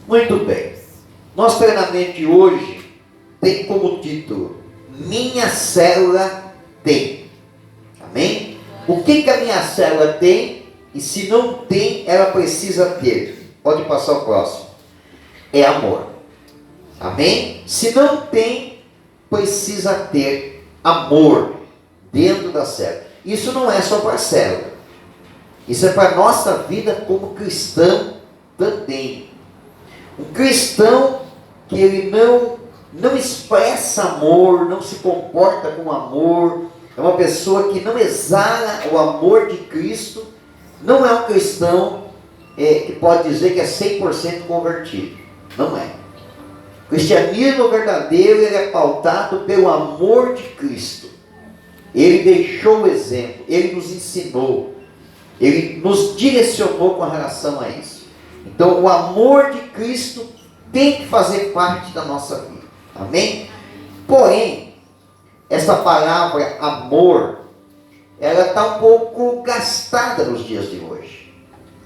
Muito bem. Nosso treinamento de hoje tem como título: Minha célula tem. Amém? O que a minha célula tem? E se não tem, ela precisa ter. Pode passar o próximo. É amor. Amém? Se não tem, precisa ter amor dentro da célula. Isso não é só para a célula. Isso é para a nossa vida como cristão também. Um cristão que ele não expressa amor, não se comporta com amor, é uma pessoa que não exala o amor de Cristo, não é um cristão que pode dizer que é 100% convertido. Não é. O cristianismo verdadeiro, ele é pautado pelo amor de Cristo. Ele deixou o exemplo, ele nos ensinou, ele nos direcionou com relação a isso. Então, o amor de Cristo tem que fazer parte da nossa vida. Amém? Porém, essa palavra amor, ela está um pouco gastada nos dias de hoje.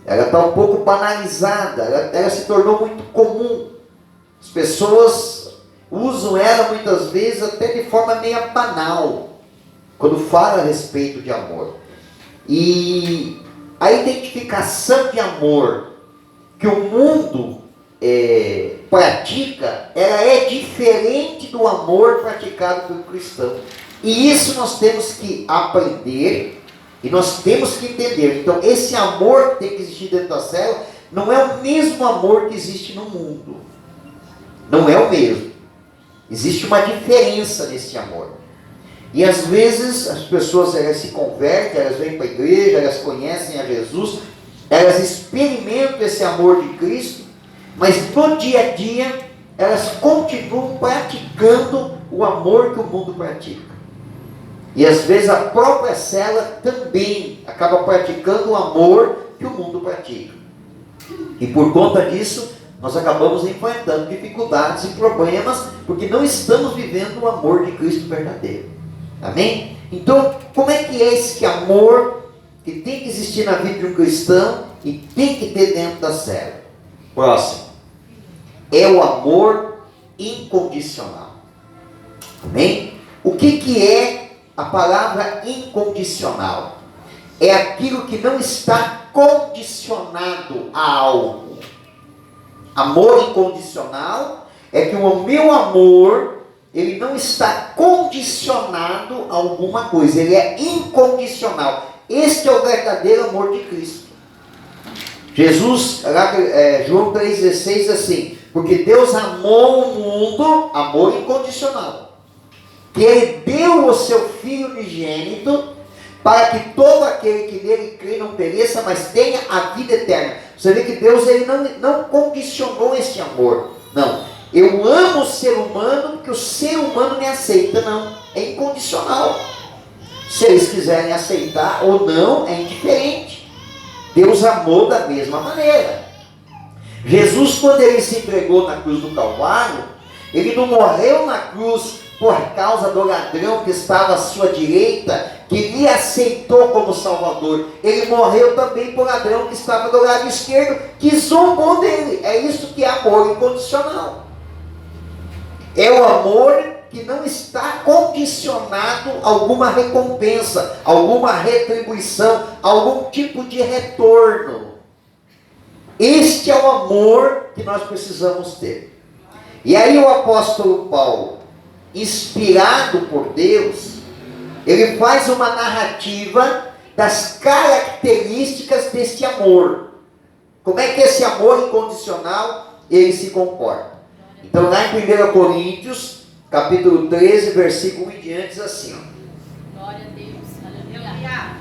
Ela está um pouco banalizada, ela se tornou muito comum. As pessoas usam ela muitas vezes até de forma meio banal, quando fala a respeito de amor. E a identificação de amor que o mundo pratica, ela é diferente do amor praticado pelo cristão. E isso nós temos que aprender e nós temos que entender. Então, esse amor que tem que existir dentro da célula não é o mesmo amor que existe no mundo. Não é o mesmo. Existe uma diferença nesse amor. E às vezes as pessoas elas se convertem, elas vêm para a igreja, elas conhecem a Jesus, elas experimentam esse amor de Cristo, mas no dia a dia elas continuam praticando o amor que o mundo pratica. E às vezes a própria célula também acaba praticando o amor que o mundo pratica. E por conta disso, nós acabamos enfrentando dificuldades e problemas, porque não estamos vivendo o amor de Cristo verdadeiro. Amém? Então, como é que é esse amor que tem que existir na vida de um cristão e tem que ter dentro da célula? Próximo. É o amor incondicional. Amém? O que é a palavra incondicional? É aquilo que não está condicionado a algo. Amor incondicional é que o meu amor, ele não está condicionado a alguma coisa, ele é incondicional. Este é o verdadeiro amor de Cristo. Jesus, João 3,16 diz assim: porque Deus amou o mundo, amor incondicional, que Ele deu o seu Filho unigênito, para que todo aquele que nele crê não pereça, mas tenha a vida eterna. Você vê que Deus ele não condicionou esse amor. Não. Eu amo o ser humano porque o ser humano me aceita. Não. É incondicional. Se eles quiserem aceitar ou não, é indiferente. Deus amou da mesma maneira. Jesus, quando ele se entregou na cruz do Calvário, ele não morreu na cruz por causa do ladrão que estava à sua direita, que lhe aceitou como Salvador. Ele morreu também por ladrão que estava do lado esquerdo, que zombou dele. É isso que é amor incondicional. É o amor que não está condicionado a alguma recompensa, alguma retribuição, algum tipo de retorno. Este é o amor que nós precisamos ter. E aí o apóstolo Paulo, inspirado por Deus, ele faz uma narrativa das características deste amor. Como é que esse amor incondicional ele se comporta? Então lá em 1 Coríntios, capítulo 13, versículo 1 em diante, diz assim: ó, glória a Deus, aleluia.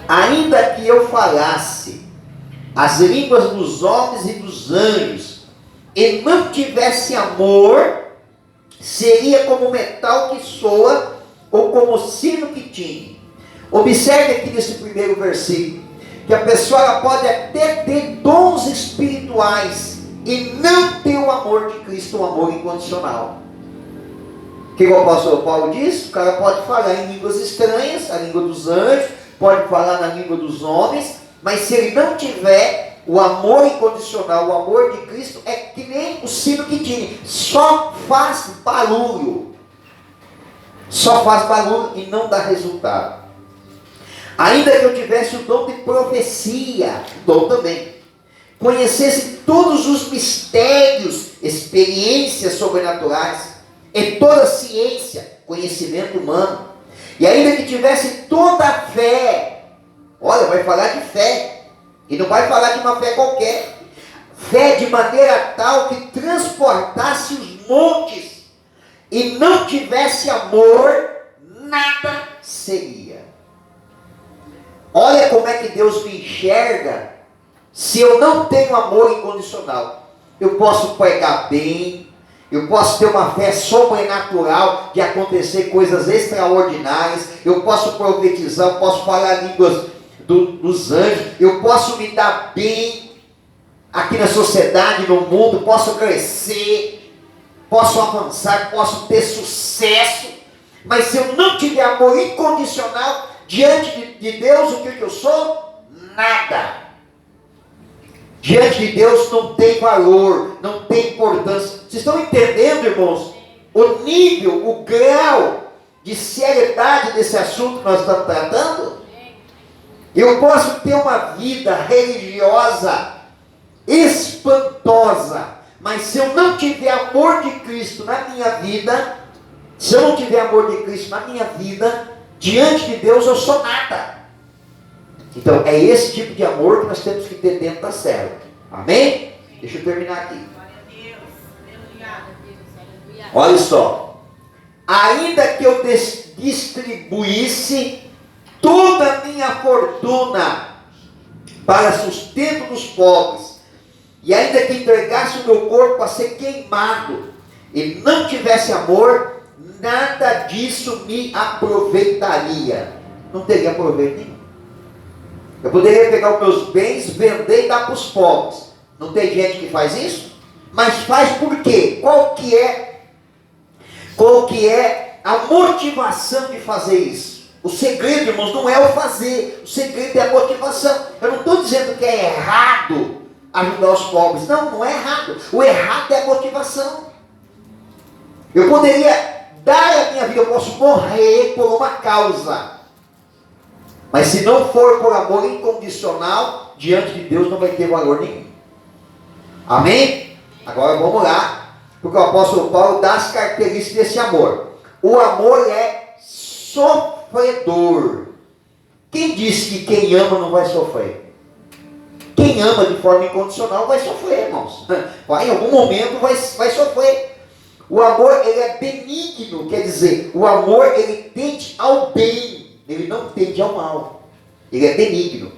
Ainda que eu falasse as línguas dos homens e dos anjos, e não tivesse amor, seria como metal que soa, ou como sino que tine. Observe aqui nesse primeiro versículo, que a pessoa ela pode até ter dons espirituais, e não ter o amor de Cristo, o amor incondicional. O que o apóstolo Paulo diz? O cara pode falar em línguas estranhas, a língua dos anjos, pode falar na língua dos homens, mas se ele não tiver O amor incondicional, o amor de Cristo é que nem o sino que tine, só faz barulho. Só faz barulho e não dá resultado. Ainda que eu tivesse o dom de profecia, dom também, conhecesse todos os mistérios, experiências sobrenaturais, e toda a ciência, conhecimento humano, e ainda que tivesse toda a fé, olha, vai falar de fé, e não vai falar de uma fé qualquer, fé de maneira tal que transportasse os montes, e não tivesse amor, nada seria. Olha como é que Deus me enxerga, se eu não tenho amor incondicional. Eu posso pregar bem, eu posso ter uma fé sobrenatural de acontecer coisas extraordinárias, eu posso profetizar, eu posso falar línguas dos anjos, eu posso me dar bem aqui na sociedade, no mundo, posso crescer, posso avançar, posso ter sucesso, mas se eu não tiver amor incondicional diante de Deus, o que eu sou? Nada. Diante de Deus não tem valor, não tem importância. Vocês estão entendendo, irmãos? O nível, o grau de seriedade desse assunto que nós estamos tratando? Eu posso ter uma vida religiosa espantosa, mas se eu não tiver amor de Cristo na minha vida, se eu não tiver amor de Cristo na minha vida, diante de Deus eu sou nada. Então é esse tipo de amor que nós temos que ter dentro da célula. Amém? Deixa eu terminar aqui. Olha só. Ainda que eu distribuísse toda a minha fortuna para sustento dos pobres, e ainda que entregasse o meu corpo a ser queimado, e não tivesse amor, nada disso me aproveitaria. Não teria proveito nenhum. Eu poderia pegar os meus bens, vender e dar para os pobres. Não tem gente que faz isso? Mas faz por quê? Qual que é a motivação de fazer isso? O segredo, irmãos, não é o fazer. O segredo é a motivação. Eu não estou dizendo que é errado ajudar os pobres. Não, não é errado. O errado é a motivação. Eu poderia dar a minha vida, eu posso morrer por uma causa. Mas se não for por amor incondicional, diante de Deus não vai ter valor nenhum. Amém? Agora vamos lá, porque o apóstolo Paulo dá as características desse amor. O amor é sofredor. Quem disse que quem ama não vai sofrer? Quem ama de forma incondicional vai sofrer, irmãos. Vai, em algum momento vai sofrer. O amor, ele é benigno, quer dizer, o amor, ele tende ao bem, ele não tende ao mal. Ele é benigno.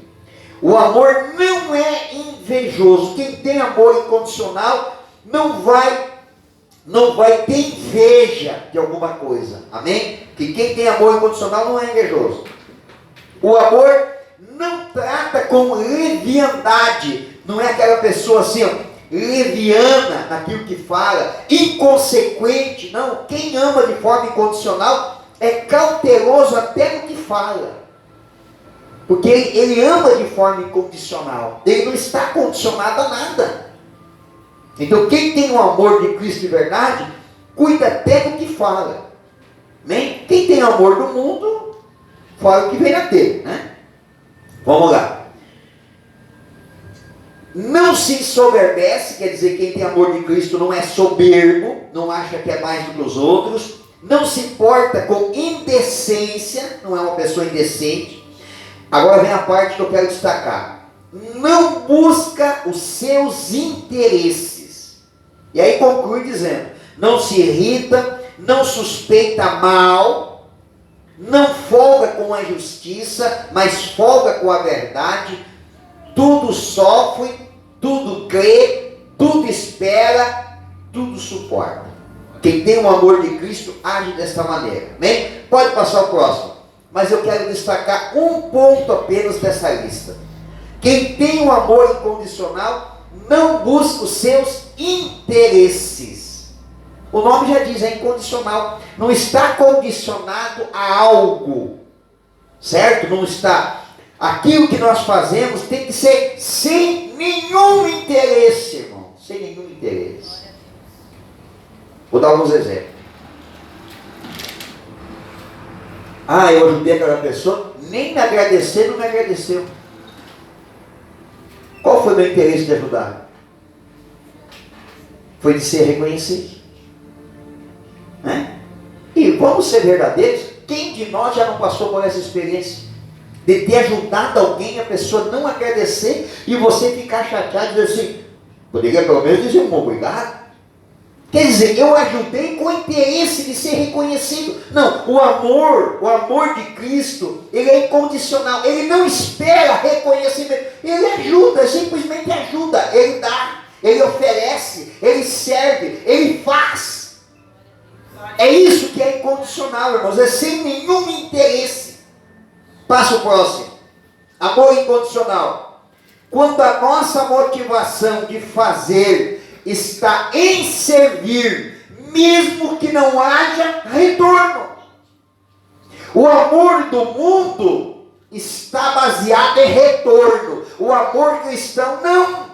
O amor não é invejoso. Quem tem amor incondicional não vai ter inveja de alguma coisa. Amém? Que quem tem amor incondicional não é invejoso. O amor não trata com leviandade. Não é aquela pessoa assim, ó, leviana naquilo que fala, inconsequente. Não, quem ama de forma incondicional é cauteloso até no que fala, porque ele ama de forma incondicional, ele não está condicionado a nada. Então quem tem o amor de Cristo de verdade, cuida até do que fala. Amém? Quem tem amor do mundo, fala o que vem a ter, né? Vamos lá. Não se ensoberbece, quer dizer, quem tem amor de Cristo não é soberbo, não acha que é mais do que os outros, não se importa com indecência, não é uma pessoa indecente. Agora vem a parte que eu quero destacar. Não busca os seus interesses. E aí conclui dizendo, não se irrita, não suspeita mal, não folga com a justiça, mas folga com a verdade, tudo sofre, tudo crê, tudo espera, tudo suporta. Quem tem o amor de Cristo age desta maneira. Amém? Pode passar o próximo. Mas eu quero destacar um ponto apenas dessa lista. Quem tem o amor incondicional não busca os seus interesses. O nome já diz, é incondicional. Não está condicionado a algo. Certo? Não está Aquilo que nós fazemos tem que ser sem nenhum interesse, irmão. Sem nenhum interesse. Vou dar alguns exemplos. Eu ajudei aquela pessoa, nem me agradecer, não me agradeceu. Qual foi o meu interesse de ajudar? Foi de ser reconhecido. Né? E vamos ser verdadeiros, quem de nós já não passou por essa experiência? De ter ajudado alguém, a pessoa não agradecer e você ficar chateado e dizer assim, poderia pelo menos dizer um obrigado. Quer dizer, eu ajudei com o interesse de ser reconhecido. Não, o amor de Cristo, ele é incondicional. Ele não espera reconhecimento. Ele ajuda, simplesmente ajuda. Ele dá, ele oferece, ele serve, ele faz. É isso que é incondicional, irmãos. É sem nenhum interesse. Passa o próximo. Amor incondicional. Quando a nossa motivação de fazer está em servir, mesmo que não haja retorno. O amor do mundo está baseado em retorno. O amor cristão não.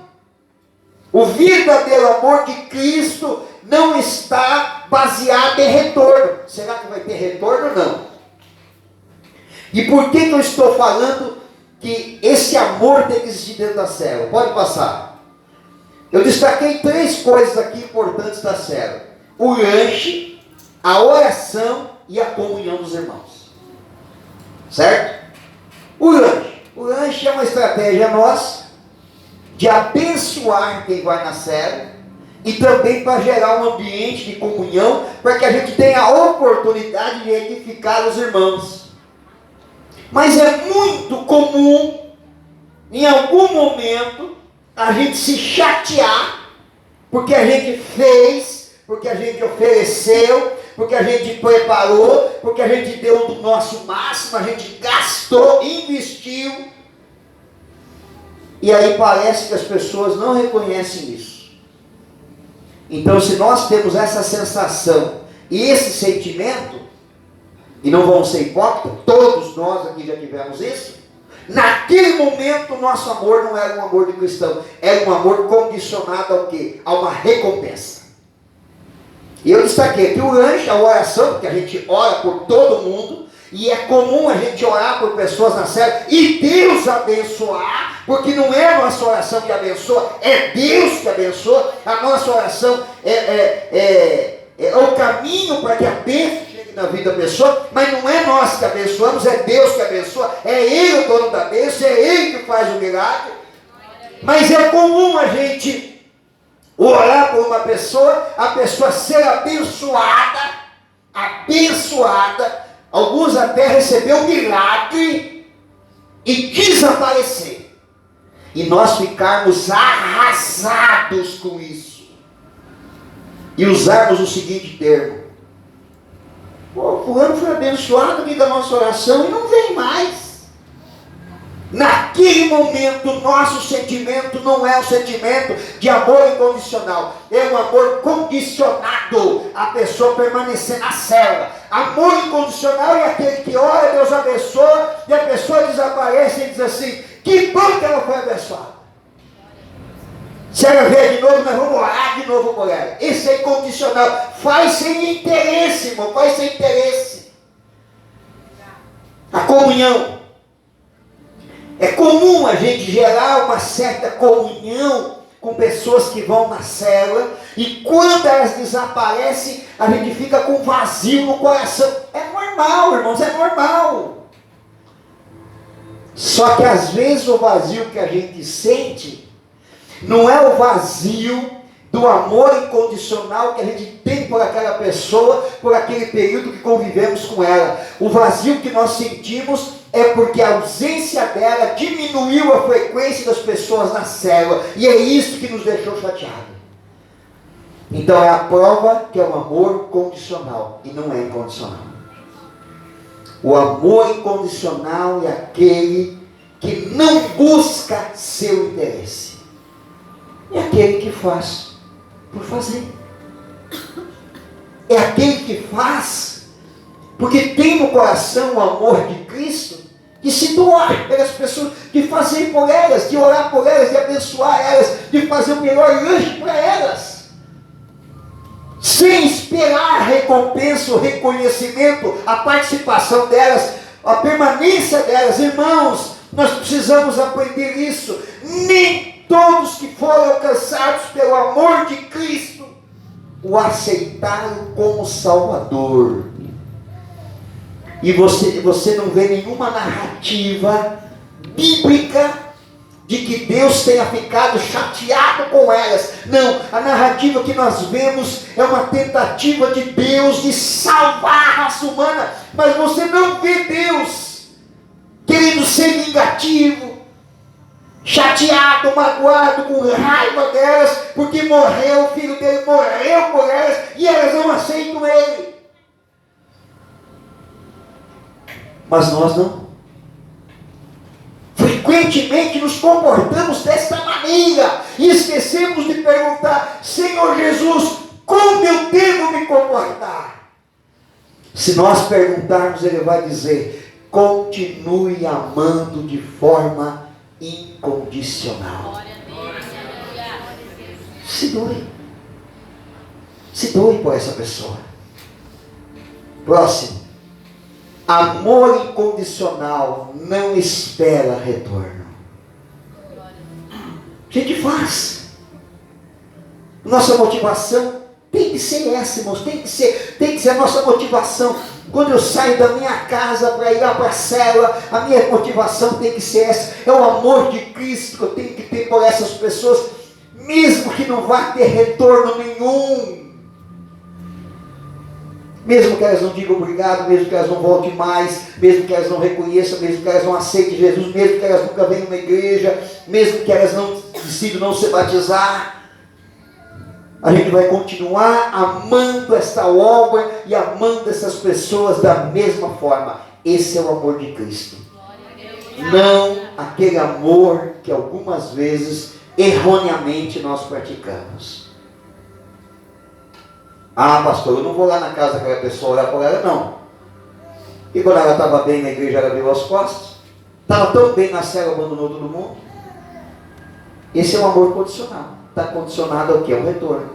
O verdadeiro amor de Cristo não está baseado em retorno. Será que vai ter retorno? Não. E por que eu estou falando que esse amor tem que existir dentro da célula? Pode passar. Eu destaquei 3 coisas aqui importantes da célula: o lanche, a oração e a comunhão dos irmãos. Certo? O lanche. O lanche é uma estratégia nossa de abençoar quem vai na célula e também para gerar um ambiente de comunhão, para que a gente tenha a oportunidade de edificar os irmãos. Mas é muito comum, em algum momento, a gente se chatear, porque a gente fez, porque a gente ofereceu, porque a gente preparou, porque a gente deu do nosso máximo, a gente gastou, investiu, e aí parece que as pessoas não reconhecem isso. Então, se nós temos essa sensação e esse sentimento, e não vamos ser hipócritas, todos nós aqui já tivemos isso, naquele momento o nosso amor não era um amor de cristão, era um amor condicionado ao quê? A uma recompensa. E eu destaquei aqui o lanche, a oração, porque a gente ora por todo mundo, e é comum a gente orar por pessoas na célula e Deus abençoar, porque não é a nossa oração que abençoa, é Deus que abençoa. A nossa oração é o caminho para que a bênção chegue na vida da pessoa, mas não é nós que abençoamos, é Deus que abençoa, é Ele o dono da bênção, é Ele que faz o milagre. Mas é comum a gente orar por uma pessoa, a pessoa ser abençoada, alguns até receber um milagre e desaparecer. E nós ficarmos arrasados com isso. E usarmos o seguinte termo: o fulano foi abençoado aqui da nossa oração e não vem mais. Naquele momento, o nosso sentimento não é um sentimento de amor incondicional, é um amor condicionado, a pessoa permanecer na célula. Amor incondicional é aquele que ora, Deus abençoa, e a pessoa desaparece e diz assim: que bom que ela foi abençoada. Se ela vier de novo, nós vamos orar de novo por ela. Isso é incondicional, faz sem interesse, irmão, faz sem interesse. A comunhão. É comum a gente gerar uma certa comunhão com pessoas que vão na célula, e quando elas desaparecem, a gente fica com vazio no coração. É normal, irmãos, é normal. Só que às vezes o vazio que a gente sente não é o vazio do amor incondicional que a gente tem por aquela pessoa, por aquele período que convivemos com ela. O vazio que nós sentimos é porque a ausência dela diminuiu a frequência das pessoas na célula, e é isso que nos deixou chateados. Então é a prova que é um amor condicional e não é incondicional. O amor incondicional é aquele que não busca seu interesse, é aquele que faz por fazer, é aquele que faz porque tem no coração o amor de Cristo de se doar pelas pessoas, de fazer por elas, de orar por elas, de abençoar elas, de fazer o melhor lanche para elas, sem esperar a recompensa, o reconhecimento, a participação delas, a permanência delas. Irmãos, nós precisamos aprender isso. Nem todos que foram alcançados pelo amor de Cristo o aceitaram como Salvador. E você não vê nenhuma narrativa bíblica de que Deus tenha ficado chateado com elas. Não, a narrativa que nós vemos é uma tentativa de Deus de salvar a raça humana. Mas você não vê Deus querendo ser vingativo, chateado, magoado, com raiva delas, porque morreu, o filho dele morreu por elas, e elas não aceitam ele. Mas nós não. Frequentemente nos comportamos desta maneira, e esquecemos de perguntar: Senhor Jesus, como eu devo me comportar? Se nós perguntarmos, Ele vai dizer: continue amando de forma incondicional. Se doe. Se doe por essa pessoa. Próximo. Amor incondicional não espera retorno. A gente faz. Nossa motivação tem que ser essa, irmãos. Tem que ser a nossa motivação. Quando eu saio da minha casa para ir lá para a célula, a minha motivação tem que ser essa. É o amor de Cristo que eu tenho que ter por essas pessoas, mesmo que não vá ter retorno nenhum. Mesmo que elas não digam obrigado, mesmo que elas não voltem mais, mesmo que elas não reconheçam, mesmo que elas não aceitem Jesus, mesmo que elas nunca venham na igreja, mesmo que elas não decidam não se batizar, a gente vai continuar amando esta obra e amando essas pessoas da mesma forma. Esse é o amor de Cristo. Não aquele amor que algumas vezes erroneamente nós praticamos. Ah, pastor, eu não vou lá na casa daquela pessoa orar por ela, não. E quando ela estava bem na igreja, ela virou as costas. Estava tão bem na cela, abandonou todo mundo. Esse é o amor condicional. Está condicionado ao que? Ao retorno.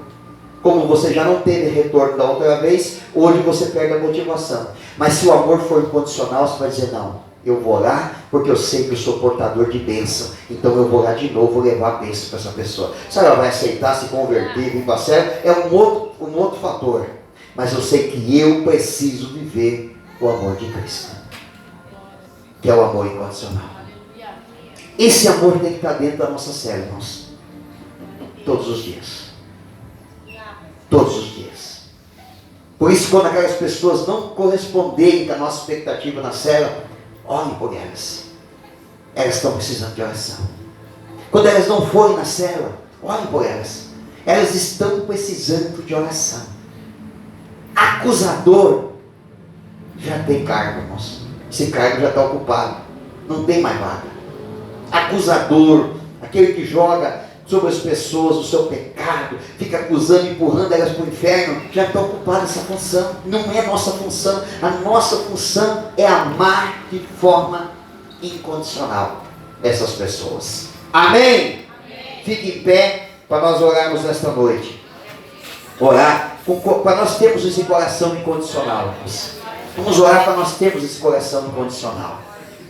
Como você já não teve retorno da outra vez, hoje você perde a motivação. Mas se o amor for incondicional, você vai dizer: não, eu vou orar porque eu sei que eu sou portador de bênção. Então eu vou lá de novo levar a bênção para essa pessoa. Se ela vai aceitar, se converter, vir para a célula, é um outro fator. Mas eu sei que eu preciso viver o amor de Cristo, que é o amor incondicional. Esse amor tem que estar dentro da nossa célula, irmãos. Todos os dias. Todos os dias. Por isso, quando aquelas pessoas não corresponderem com a nossa expectativa na célula, olhem por elas. Elas estão precisando de oração. Quando elas não forem na célula, olhem por elas. Elas estão precisando de oração. Acusador já tem cargo, irmãos. Esse cargo já está ocupado. Não tem mais vaga. Acusador, aquele que joga sobre as pessoas o seu pecado, fica acusando, empurrando elas para o inferno, já está ocupada essa função. Não é nossa função. A nossa função é amar de forma incondicional essas pessoas. Amém? Amém. Fique em pé para nós orarmos nesta noite. Orar para nós termos esse coração incondicional. Vamos orar para nós termos esse coração incondicional.